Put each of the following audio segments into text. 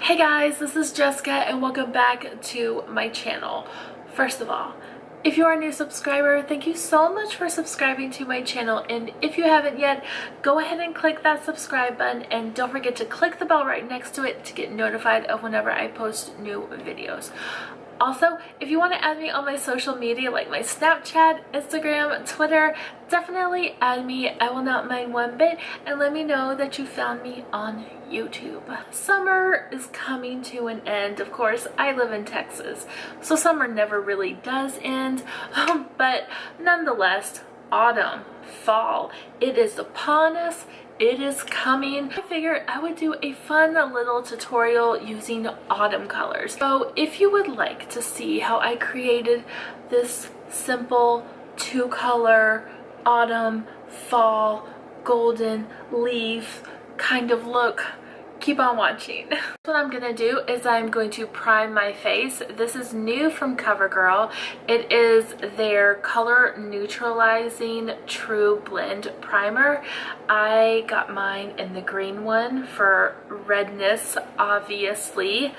Hey guys, this is Jessica and welcome back to my channel. First of all, if you are a new subscriber, thank you so much for subscribing to my channel, and if you haven't yet, go ahead and click that subscribe button and don't forget to click the bell right next to it to get notified of whenever I post new videos. Also, if you want to add me on my social media like my Snapchat, Instagram, Twitter, definitely add me. I will not mind one bit, and let me know that you found me on YouTube. Summer is coming to an end. Of course, I live in Texas, so summer never really does end, but nonetheless, autumn, fall, it is upon us. It is coming. I figured I would do a fun little tutorial using autumn colors. So if you would like to see how I created this simple two-color autumn, fall, golden leaf kind of look, keep on watching. What I'm gonna do is I'm going to prime my face. This is new from Covergirl. It is their color neutralizing TruBlend primer. I got mine in the green one for redness, obviously.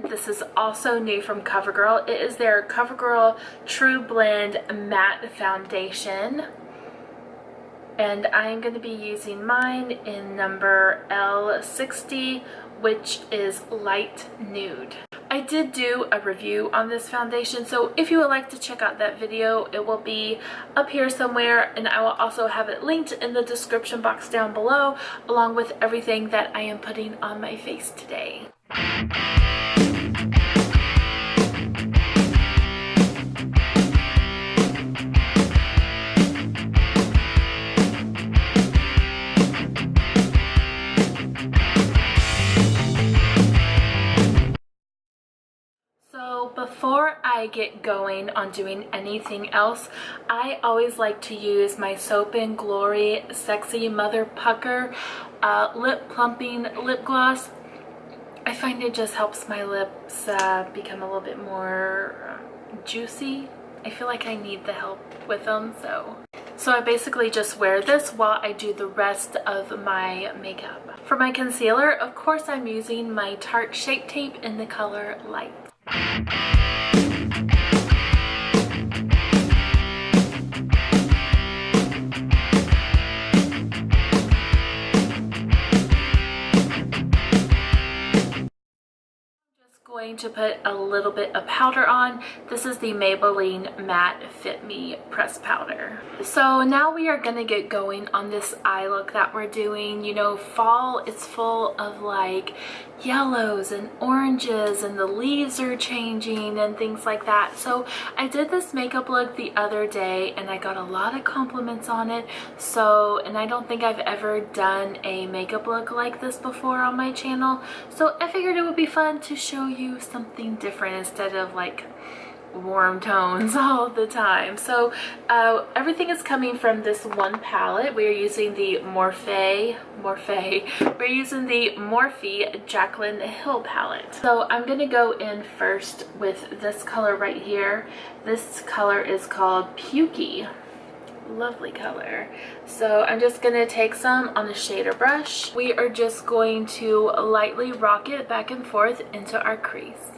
This is also new from Covergirl. It is their Covergirl TruBlend Matte Foundation. And I'm going to be using mine in number L60, which is light nude. I did do a review on this foundation, so if you would like to check out that video, it will be up here somewhere, and I will also have it linked in the description box down below, along with everything that I am putting on my face today. Before I get going on doing anything else, I always like to use my Soap & Glory Sexy Mother Pucker lip plumping lip gloss. I find it just helps my lips become a little bit more juicy. I feel like I need the help with them, so I basically just wear this while I do the rest of my makeup. For my concealer, of course, I'm using my Tarte Shape Tape in the color Light. Going to put a little bit of powder on. This is the Maybelline Matte Fit Me Press Powder. So now we are gonna get going on this eye look that we're doing. You know, fall is full of like yellows and oranges, and the leaves are changing and things like that. So I did this makeup look the other day and I got a lot of compliments on it. And I don't think I've ever done a makeup look like this before on my channel. So I figured it would be fun to show you something different instead of like warm tones all the time. So everything is coming from this one palette. We are using the Morphe. We're using the Morphe Jaclyn Hill palette. So I'm gonna go in first with this color right here. This color is called Pukey. Lovely color. So I'm just gonna take some on a shader brush. We are just going to lightly rock it back and forth into our crease.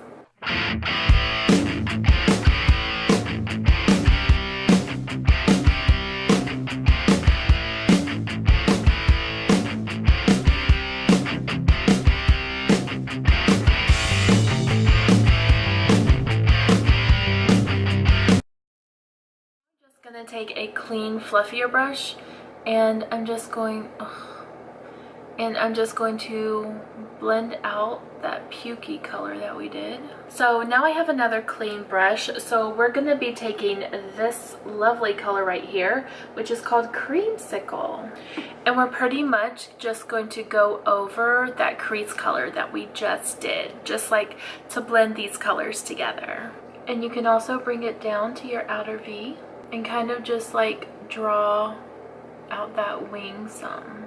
Gonna take a clean fluffier brush and I'm just going to blend out that Pukey color that we did. So now I have another clean brush, so we're gonna be taking this lovely color right here, which is called Creamsicle, and we're pretty much just going to go over that crease color that we just did, just like to blend these colors together. And you can also bring it down to your outer V and kind of just like draw out that wing some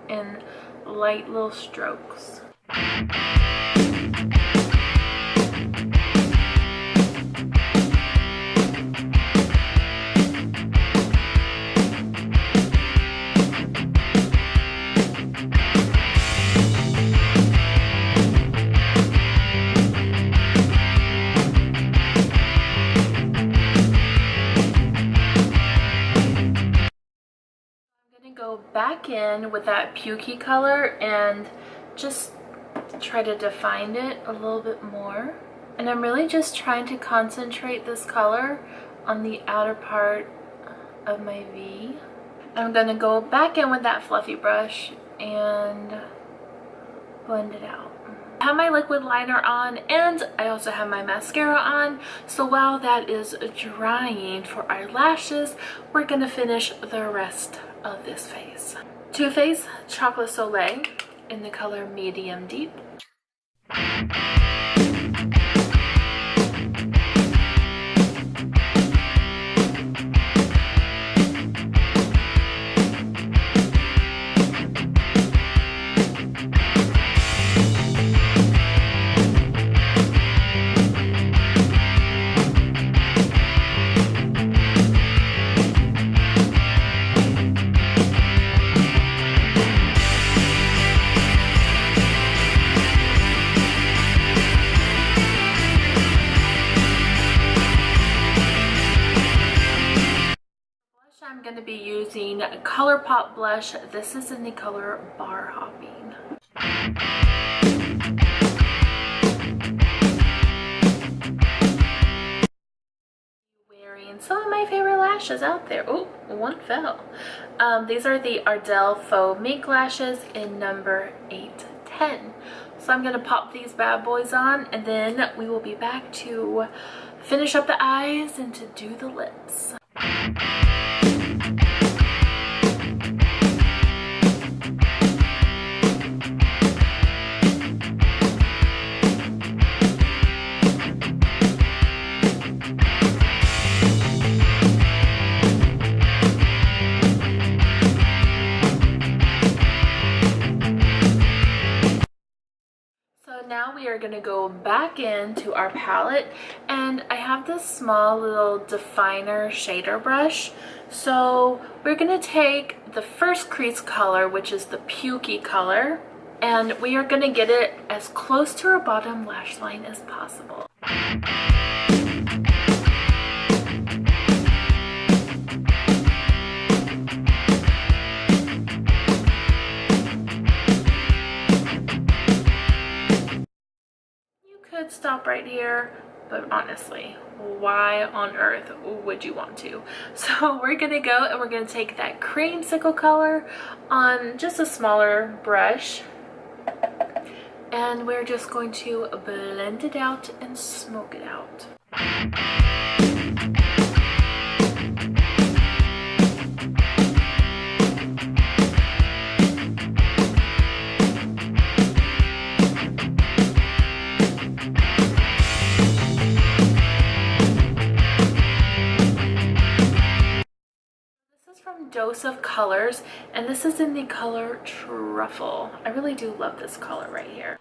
in light little strokes. Go back in with that Pukey color and just try to define it a little bit more. And I'm really just trying to concentrate this color on the outer part of my V. I'm gonna go back in with that fluffy brush and blend it out. I have my liquid liner on and I also have my mascara on, so while that is drying for our lashes, we're gonna finish the rest of this face. Too Faced Chocolate Soleil in the color Medium Deep. I'm going to be using ColourPop blush. This is in the color Bar Hopping. Wearing some of my favorite lashes out there. Oh, one fell. These are the Ardell Faux Mink lashes in number 810. So I'm going to pop these bad boys on and then we will be back to finish up the eyes and to do the lips. Now we are going to go back into our palette and I have this small little definer shader brush. So we're going to take the first crease color, which is the Pukey color, and we are going to get it as close to our bottom lash line as possible. Could stop right here, but honestly, why on earth would you want to? So we're gonna go and we're gonna take that Creamsicle color on just a smaller brush and we're just going to blend it out and smoke it out. Dose of Colors, and this is in the color Truffle. I really do love this color right here.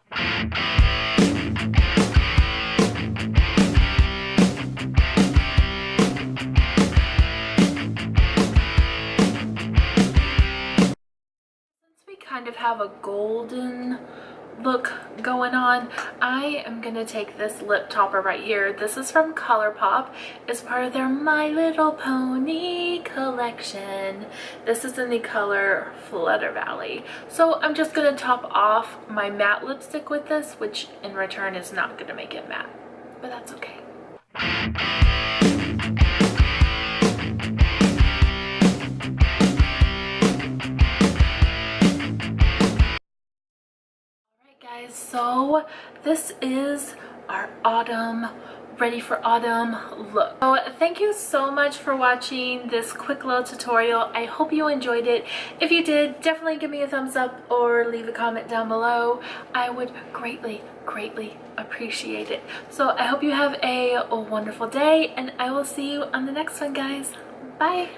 Since we kind of have a golden look going on, I am gonna take this lip topper right here. This is from ColourPop. It's part of their My Little Pony collection. This is in the color Flutter Valley. So I'm just gonna top off my matte lipstick with this, which in return is not gonna make it matte, but that's okay. Guys, so this is our autumn, ready for autumn look. So thank you so much for watching this quick little tutorial. I hope you enjoyed it. If you did, definitely give me a thumbs up or leave a comment down below. I would greatly appreciate it. So I hope you have a wonderful day and I will see you on the next one, guys. Bye.